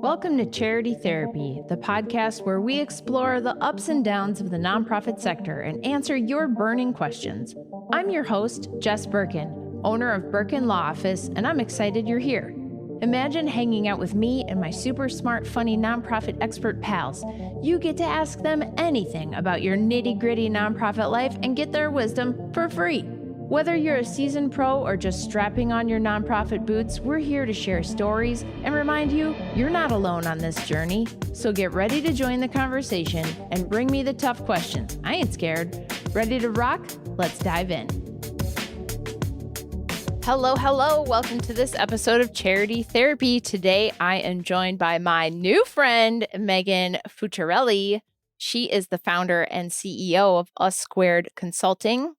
Welcome to Charity Therapy, the podcast where we explore the ups and downs of the nonprofit sector and answer your burning questions. I'm your host, Jess Birkin, owner of Birkin Law Office, and I'm excited you're here. Imagine hanging out with me and my super smart, funny nonprofit expert pals. You get to ask them anything about your nitty-gritty nonprofit life and get their wisdom for free. Whether you're a seasoned pro or just strapping on your nonprofit boots, we're here to share stories and remind you you're not alone on this journey. So get ready to join the conversation and bring me the tough questions. I ain't scared. Ready to rock? Let's dive in. Hello. Welcome to this episode of Charity Therapy. Today, I am joined by my new friend, Megan Fuciarelli. She is the founder and CEO of US2 Consulting.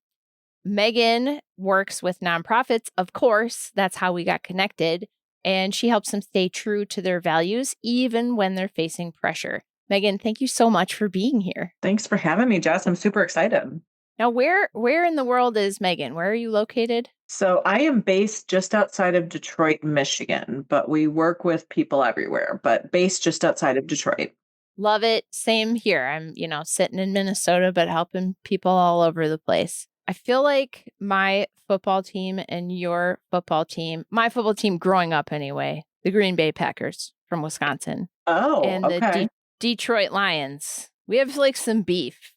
Megan works with nonprofits, of course, that's how we got connected, and she helps them stay true to their values even when they're facing pressure. Megan, thank you so much for being here. Thanks for having me, Jess. I'm super excited. Now, where in the world is Megan? Where are you located? So I am based just outside of Detroit, Michigan, but we work with people everywhere, but based just outside of Detroit. Love it. Same here. I'm, sitting in Minnesota, but helping people all over the place. I feel like my football team and your football team, my football team growing up anyway, the Green Bay Packers from Wisconsin. Oh, and okay. the Detroit Lions. We have like some beef.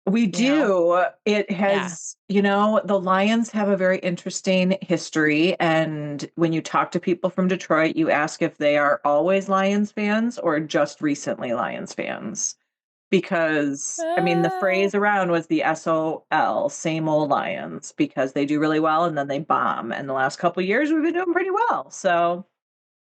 We do. It has, the Lions have a very interesting history. And when you talk to people from Detroit, you ask if they are always Lions fans or just recently Lions fans. Because, the phrase around was the SOL, same old Lions, because they do really well and then they bomb. And the last couple of years, we've been doing pretty well. So,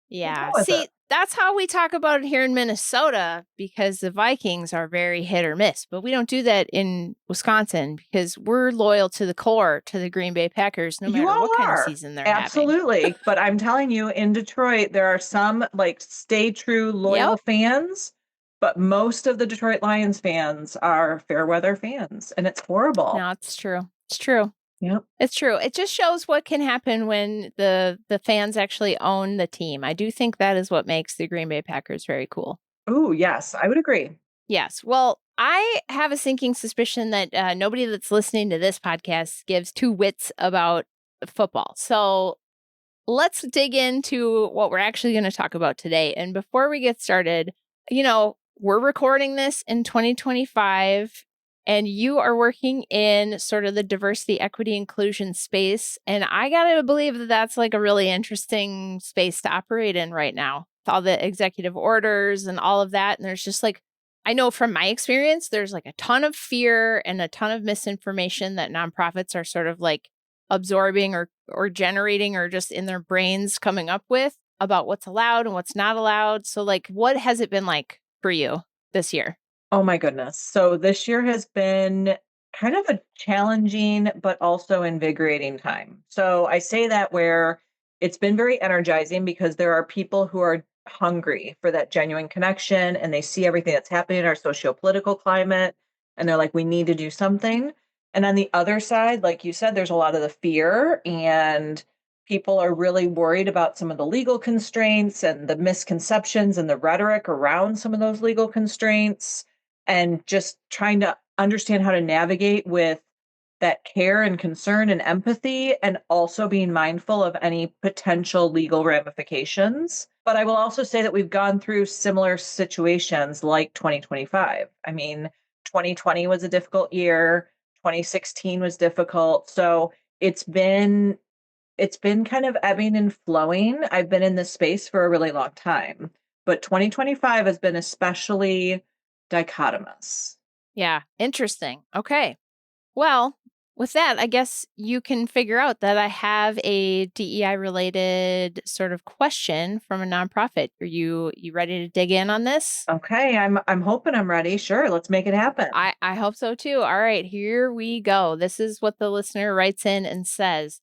yeah. See, that's how we talk about it here in Minnesota, because the Vikings are very hit or miss. But we don't do that in Wisconsin because we're loyal to the core, to the Green Bay Packers, no matter what kind of season they're Absolutely. having. But I'm telling you, in Detroit, there are some stay true, loyal fans. But most of the Detroit Lions fans are fair weather fans, and it's horrible. No, it's true. It's true. Yep. It's true. It just shows what can happen when the fans actually own the team. I do think that is what makes the Green Bay Packers very cool. Oh, yes, I would agree. Yes. Well, I have a sinking suspicion that nobody that's listening to this podcast gives two wits about football. So let's dig into what we're actually going to talk about today. And before we get started, we're recording this in 2025, and you are working in sort of the diversity, equity, inclusion space. And I got to believe that that's like a really interesting space to operate in right now, with all the executive orders and all of that. And there's just I know from my experience, there's a ton of fear and a ton of misinformation that nonprofits are sort of absorbing or generating or just in their brains coming up with about what's allowed and what's not allowed. So what has it been like for you this year? Oh my goodness. So this year has been kind of a challenging, but also invigorating time. So I say that where it's been very energizing because there are people who are hungry for that genuine connection and they see everything that's happening in our socio-political climate and they're like, we need to do something. And on the other side, like you said, there's a lot of the fear and people are really worried about some of the legal constraints and the misconceptions and the rhetoric around some of those legal constraints and just trying to understand how to navigate with that care and concern and empathy and also being mindful of any potential legal ramifications. But I will also say that we've gone through similar situations like 2025. 2020 was a difficult year. 2016 was difficult. So it's been kind of ebbing and flowing. I've been in this space for a really long time, but 2025 has been especially dichotomous. Yeah, interesting. Okay. Well, with that, I guess you can figure out that I have a DEI related sort of question from a nonprofit. Are you ready to dig in on this? Okay, I'm hoping I'm ready. Sure, let's make it happen. I hope so too. All right, here we go. This is what the listener writes in and says.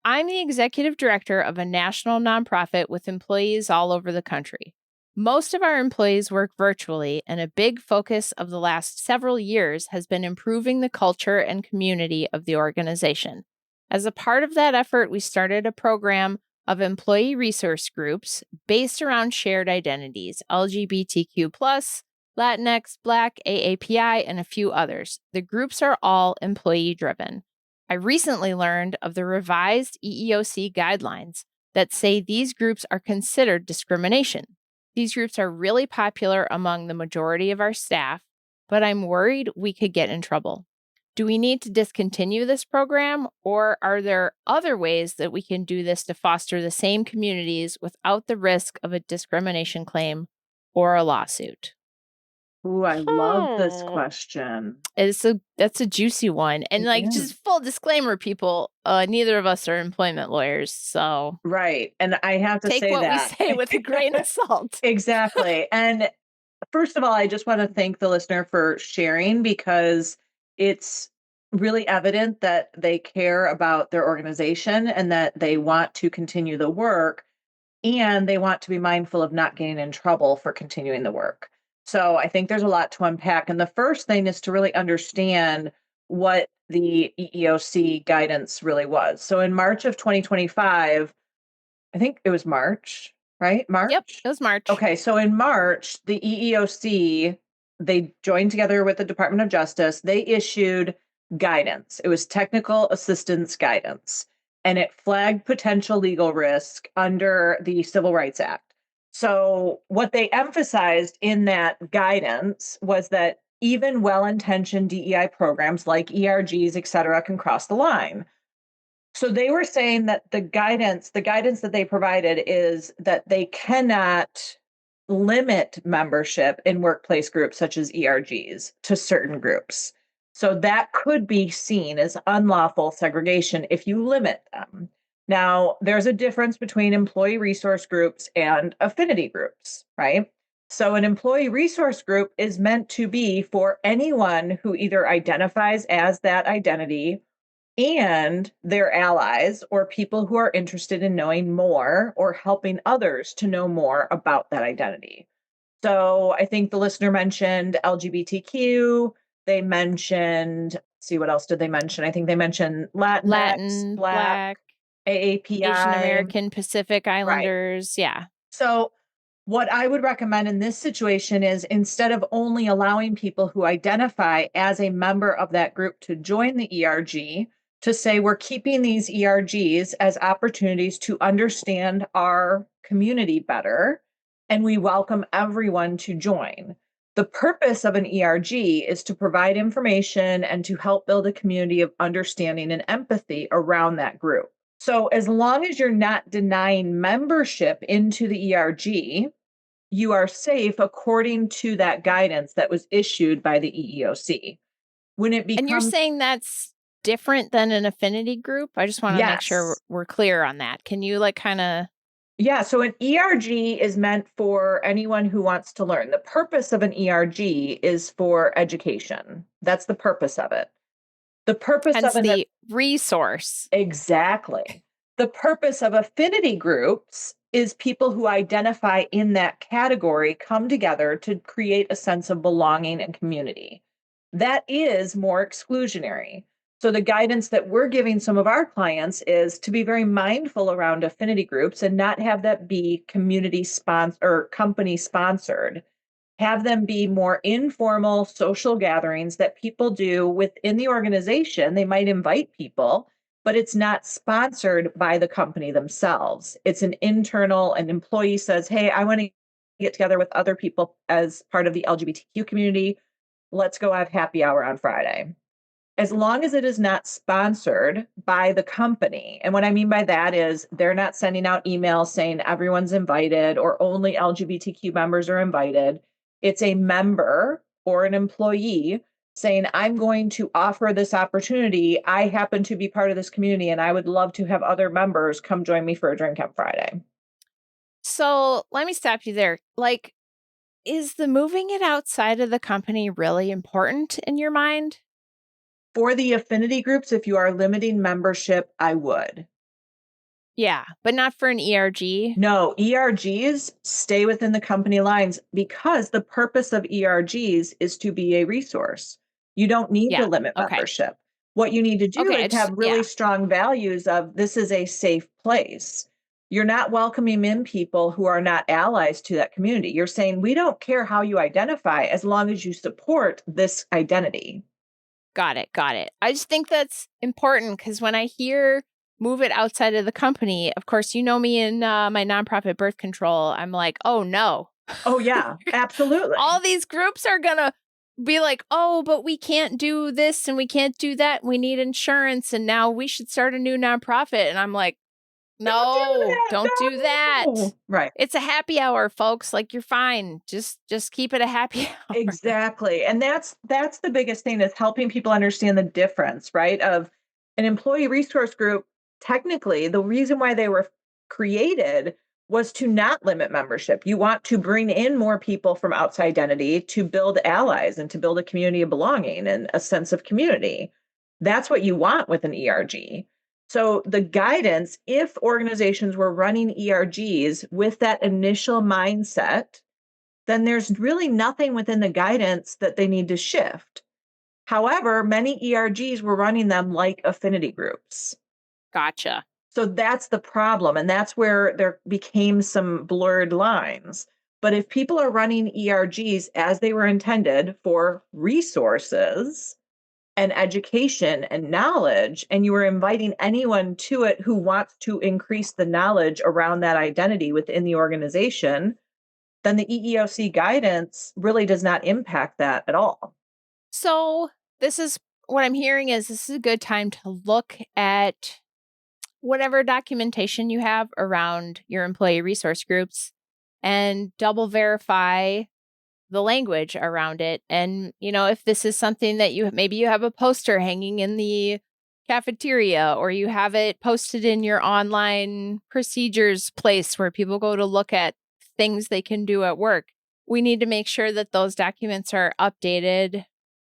I'm the executive director of a national nonprofit with employees all over the country. Most of our employees work virtually, and a big focus of the last several years has been improving the culture and community of the organization. As a part of that effort, we started a program of employee resource groups based around shared identities, LGBTQ+, Latinx, Black, AAPI, and a few others. The groups are all employee-driven. I recently learned of the revised EEOC guidelines that say these groups are considered discrimination. These groups are really popular among the majority of our staff, but I'm worried we could get in trouble. Do we need to discontinue this program, or are there other ways that we can do this to foster the same communities without the risk of a discrimination claim or a lawsuit? Ooh, I love this question. That's a juicy one. And Yeah. just full disclaimer, people, neither of us are employment lawyers, so Right. And I have to take say what we that. say with a grain of salt. Exactly. And first of all, I just want to thank the listener for sharing, because it's really evident that they care about their organization and that they want to continue the work, and they want to be mindful of not getting in trouble for continuing the work. So I think there's a lot to unpack. And the first thing is to really understand what the EEOC guidance really was. So in March of 2025, I think it was March, right? March? Yep, it was March. Okay, so in March, the EEOC, they joined together with the Department of Justice. They issued guidance. It was technical assistance guidance, and it flagged potential legal risk under the Civil Rights Act. So what they emphasized in that guidance was that even well-intentioned DEI programs like ERGs, et cetera, can cross the line. So they were saying that the guidance that they provided is that they cannot limit membership in workplace groups such as ERGs to certain groups. So that could be seen as unlawful segregation if you limit them. Now, there's a difference between employee resource groups and affinity groups, right? So an employee resource group is meant to be for anyone who either identifies as that identity and their allies or people who are interested in knowing more or helping others to know more about that identity. So I think the listener mentioned LGBTQ. They mentioned, see, what else did they mention? I think they mentioned Latinx, Latin, Black, Black, AAPI. Asian American, Pacific Islanders. Right. Yeah. So what I would recommend in this situation is, instead of only allowing people who identify as a member of that group to join the ERG, to say we're keeping these ERGs as opportunities to understand our community better, and we welcome everyone to join. The purpose of an ERG is to provide information and to help build a community of understanding and empathy around that group. So as long as you're not denying membership into the ERG, you are safe according to that guidance that was issued by the EEOC. When it becomes, and you're saying that's different than an affinity group? I just want to make sure we're clear on that. Can you kind of? Yeah, so an ERG is meant for anyone who wants to learn. The purpose of an ERG is for education. That's the purpose of it. The purpose Hence of the resource. Exactly. The purpose of affinity groups is people who identify in that category come together to create a sense of belonging and community. That is more exclusionary. So the guidance that we're giving some of our clients is to be very mindful around affinity groups and not have that be community sponsored or company sponsored. Have them be more informal social gatherings that people do within the organization. They might invite people, but it's not sponsored by the company themselves. It's an employee says, hey, I want to get together with other people as part of the LGBTQ community. Let's go have happy hour on Friday. As long as it is not sponsored by the company. And what I mean by that is they're not sending out emails saying everyone's invited or only LGBTQ members are invited. It's a member or an employee saying, I'm going to offer this opportunity. I happen to be part of this community and I would love to have other members come join me for a drink on Friday. So let me stop you there. Is the moving it outside of the company really important in your mind? For the affinity groups, if you are limiting membership, I would. Yeah, but not for an ERG? No, ERGs stay within the company lines because the purpose of ERGs is to be a resource. You don't need to limit membership. What you need to do is have really strong values of this is a safe place. You're not welcoming in people who are not allies to that community. You're saying, we don't care how you identify as long as you support this identity. Got it. Got it. I just think that's important because when I hear move it outside of the company, of course, you know me in my nonprofit birth control, I'm like, oh no. Oh, yeah, absolutely. All these groups are going to be like, oh, but we can't do this and we can't do that. We need insurance. And now we should start a new nonprofit. And I'm like, no, don't do that. Right. It's a happy hour, folks. Like, you're fine. Just keep it a happy hour. Exactly. And that's the biggest thing, is helping people understand the difference, right? Of an employee resource group, technically, the reason why they were created was to not limit membership. You want to bring in more people from outside identity to build allies and to build a community of belonging and a sense of community. That's what you want with an ERG. So the guidance, if organizations were running ERGs with that initial mindset, then there's really nothing within the guidance that they need to shift. However, many ERGs were running them like affinity groups. Gotcha. So that's the problem. And that's where there became some blurred lines. But if people are running ERGs as they were intended for resources and education and knowledge, and you are inviting anyone to it who wants to increase the knowledge around that identity within the organization, then the EEOC guidance really does not impact that at all. So this is what I'm hearing is this is a good time to look at whatever documentation you have around your employee resource groups and double verify the language around it. And, if this is something that maybe you have a poster hanging in the cafeteria, or you have it posted in your online procedures place where people go to look at things they can do at work. We need to make sure that those documents are updated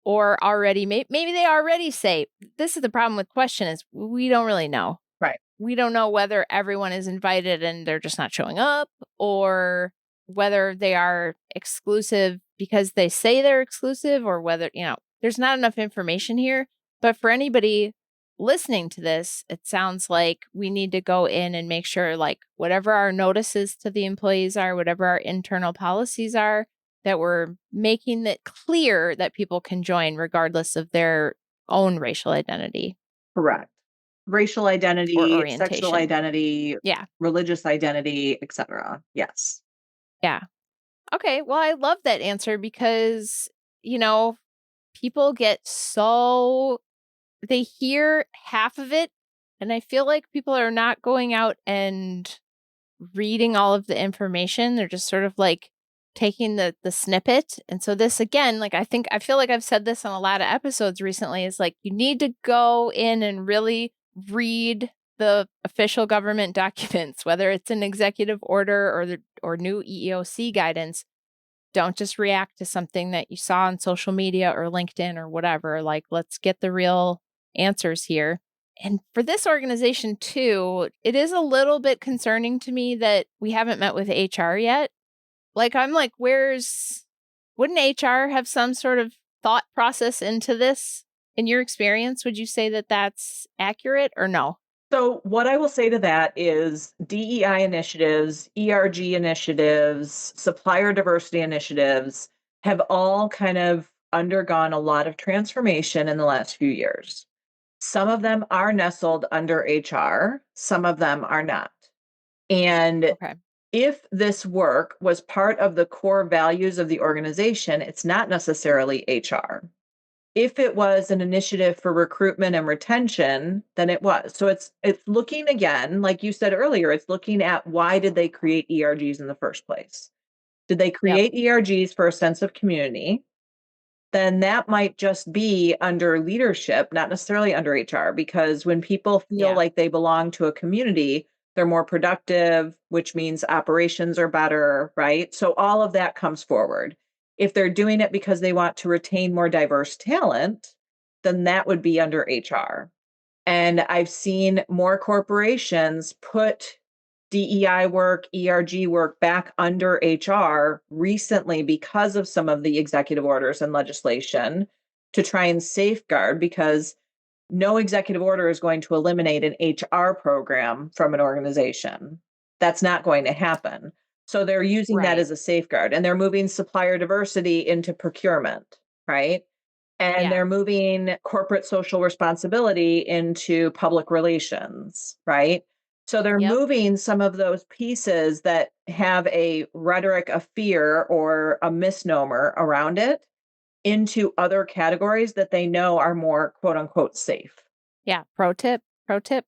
or already, maybe they already say, this is the problem with question is we don't really know. Right. We don't know whether everyone is invited and they're just not showing up, or whether they are exclusive because they say they're exclusive, or whether, there's not enough information here. But for anybody listening to this, it sounds like we need to go in and make sure, like, whatever our notices to the employees are, whatever our internal policies are, that we're making it clear that people can join regardless of their own racial identity. Correct. Racial identity, sexual identity, yeah, religious identity, etc. Yes. Yeah. Okay. Well, I love that answer because, people get they hear half of it, and I feel like people are not going out and reading all of the information. They're just sort of like taking the snippet. And so this, again, like, I feel like I've said this on a lot of episodes recently, is like, you need to go in and really read the official government documents, whether it's an executive order or new EEOC guidance. Don't just react to something that you saw on social media or LinkedIn or whatever. Like, let's get the real answers here. And for this organization too, it is a little bit concerning to me that we haven't met with HR yet. Like, I'm like, wouldn't HR have some sort of thought process into this? In your experience, would you say that that's accurate or no? So what I will say to that is DEI initiatives, ERG initiatives, supplier diversity initiatives have all kind of undergone a lot of transformation in the last few years. Some of them are nestled under HR, some of them are not. And if this work was part of the core values of the organization, it's not necessarily HR. If it was an initiative for recruitment and retention, then it was. So it's looking, again, like you said earlier, it's looking at, why did they create ERGs in the first place? Did they create ERGs for a sense of community? Then that might just be under leadership, not necessarily under HR, because when people feel like they belong to a community, they're more productive, which means operations are better, right? So all of that comes forward. If they're doing it because they want to retain more diverse talent, then that would be under HR. And I've seen more corporations put DEI work, ERG work back under HR recently because of some of the executive orders and legislation to try and safeguard, because no executive order is going to eliminate an HR program from an organization. That's not going to happen. So they're using that Right. as a safeguard, and they're moving supplier diversity into procurement, right? And Yeah. they're moving corporate social responsibility into public relations, right? So they're Yep. moving some of those pieces that have a rhetoric of fear or a misnomer around it into other categories that they know are more quote unquote safe. Yeah. Pro tip,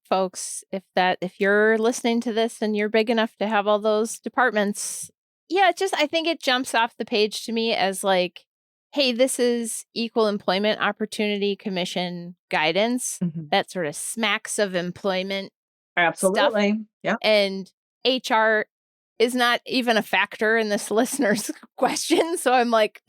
folks. If you're listening to this and you're big enough to have all those departments, yeah, I think it jumps off the page to me as like, hey, this is Equal Employment Opportunity Commission guidance Mhm. that sort of smacks of employment stuff. Absolutely. Yeah. And HR is not even a factor in this listener's question. So I'm like,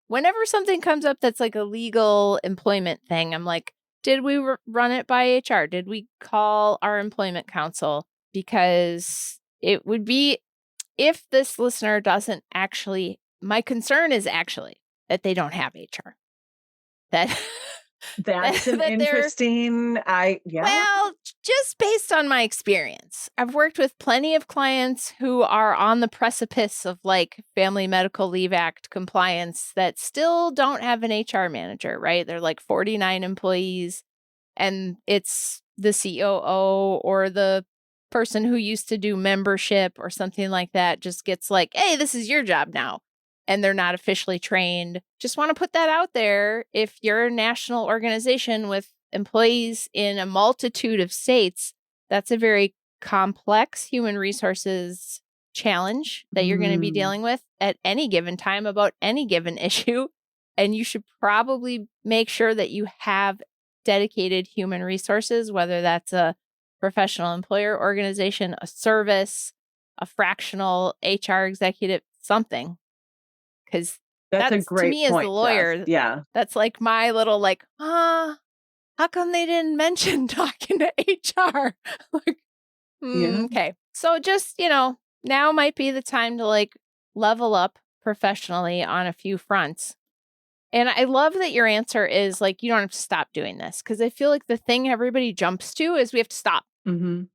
whenever something comes up that's like a legal employment thing, I'm like, did we run it by HR? Did we call our employment counsel? Because it would be, if this listener doesn't actually, my concern is actually that they don't have HR. That That's an that they're interesting, yeah. well, just based on my experience, I've worked with plenty of clients who are on the precipice of like Family Medical Leave Act compliance that still don't have an HR manager, right? They're like 49 employees, and it's the COO or the person who used to do membership or something like that just gets like, hey, this is your job now. And they're not officially trained. Just want to put that out there. If you're a national organization with employees in a multitude of states, that's a very complex human resources challenge that you're going to be Mm. dealing with at any given time about any given issue. And you should probably make sure that you have dedicated human resources, whether that's a professional employer organization, a service, a fractional HR executive, something. Because That's a that's, to great me as the point, Jess. lawyer, Yeah. that's like my little like, how come they didn't mention talking to HR? Like, Yeah. okay. So just, now might be the time to like level up professionally on a few fronts. And I love that your answer is like, you don't have to stop doing this, because I feel like the thing everybody jumps to is we have to stop. Mhm.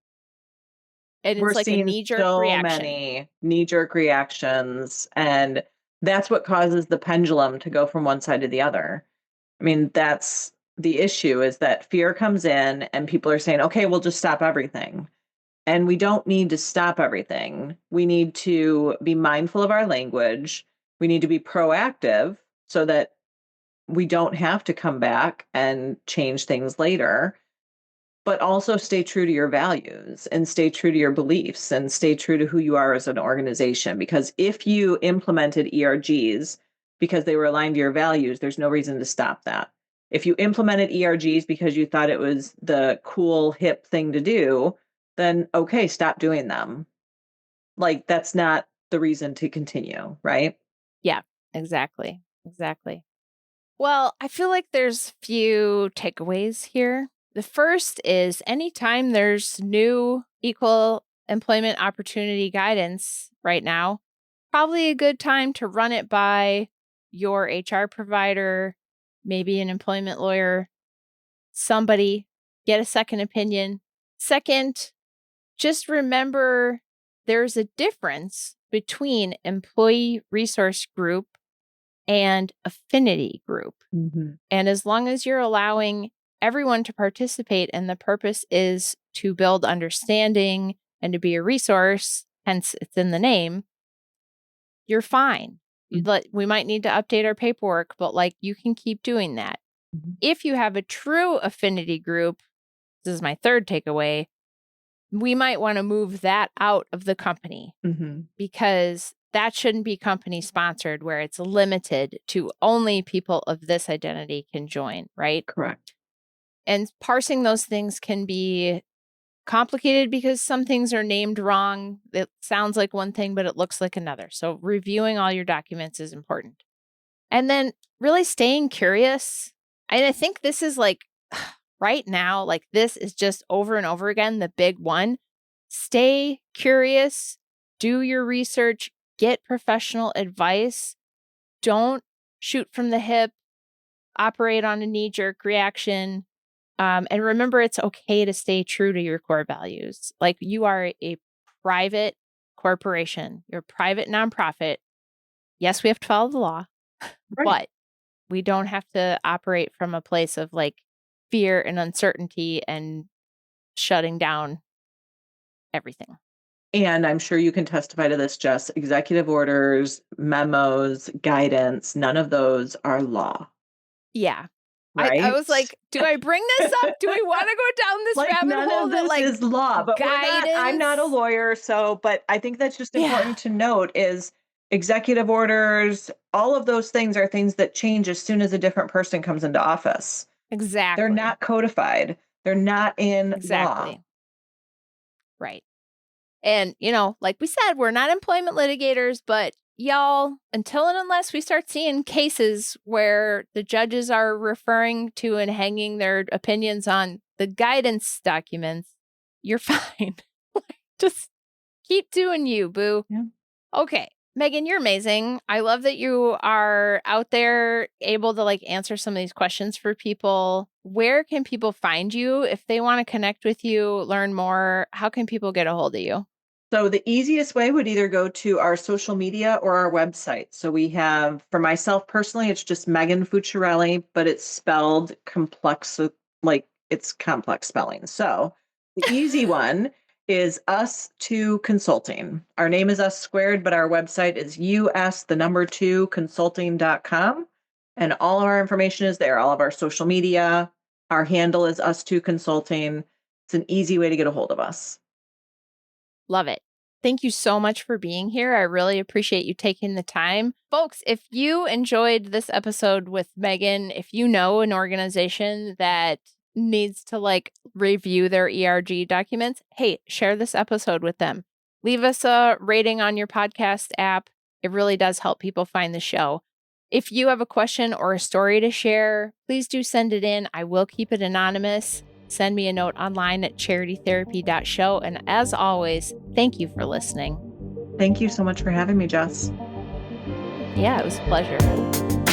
And We're it's like a seeing knee-jerk so reaction. many knee-jerk reactions, and that's what causes the pendulum to go from one side to the other. I mean, that's the issue, is that fear comes in and people are saying, "Okay, we'll just stop everything." And we don't need to stop everything. We need to be mindful of our language. We need to be proactive so that we don't have to come back and change things later, but also stay true to your values and stay true to your beliefs and stay true to who you are as an organization. Because if you implemented ERGs because they were aligned to your values, there's no reason to stop that. If you implemented ERGs because you thought it was the cool, hip thing to do, then okay, stop doing them. Like, that's not the reason to continue, right? Yeah, exactly. Exactly. Well, I feel like there's few takeaways here. The first is anytime there's new equal employment opportunity guidance right now, probably a good time to run it by your HR provider, maybe an employment lawyer, somebody, get a second opinion. Second, just remember there's a difference between employee resource group and affinity group. Mm-hmm. And as long as you're allowing everyone to participate and the purpose is to build understanding and to be a resource, hence it's in the name, you're fine. We might need to update our paperwork, but like you can keep doing that. Mm-hmm. If you have a true affinity group, this is my third takeaway, we might want to move that out of the company Mm-hmm. because that shouldn't be company sponsored where it's limited to only people of this identity can join, right? Correct. And parsing those things can be complicated because some things are named wrong. It sounds like one thing, but it looks like another. So reviewing all your documents is important. And then really staying curious. And I think this is like right now, like this is just over and over again, the big one. Stay curious, do your research, get professional advice. Don't shoot from the hip, operate on a knee-jerk reaction. And remember, it's okay to stay true to your core values. Like you are a private corporation. You're a private nonprofit. Yes, we have to follow the law, Right. but we don't have to operate from a place of like fear and uncertainty and shutting down everything. And I'm sure you can testify to this, Jess. Executive orders, memos, guidance, none of those are law. Yeah. Right? I was like, do I bring this up? Do we want to go down this like rabbit none hole of that this like is law, but I'm not a guidance? lawyer, but I think that's just Yeah. important to note is executive orders, all of those things are things that change as soon as a different person comes into office. Exactly. They're not codified. They're not in law. Exactly. Right. And, you know, like we said, we're not employment litigators, but y'all, until and unless we start seeing cases where the judges are referring to and hanging their opinions on the guidance documents, you're fine. Just keep doing you, boo. Yeah. Okay. Megan, you're amazing. I love that you are out there able to like answer some of these questions for people. Where can people find you if they want to connect with you, learn more? How can people get a hold of you? So the easiest way would either go to our social media or our website. So we have, for myself personally, it's just Megan Fuciarelli, but it's spelled complex, like it's complex spelling. So the easy one is US2 Consulting. Our name is us squared, but our website is US2 consulting.com. And all of our information is there, all of our social media. Our handle is US2 Consulting. It's an easy way to get a hold of us. Love it. Thank you so much for being here. I really appreciate you taking the time. Folks, if you enjoyed this episode with Megan, if you know an organization that needs to like review their ERG documents, hey, share this episode with them. Leave us a rating on your podcast app. It really does help people find the show. If you have a question or a story to share, please do send it in. I will keep it anonymous. Send me a note online at charitytherapy.show. And as always, thank you for listening. Thank you so much for having me, Jess. Yeah, it was a pleasure.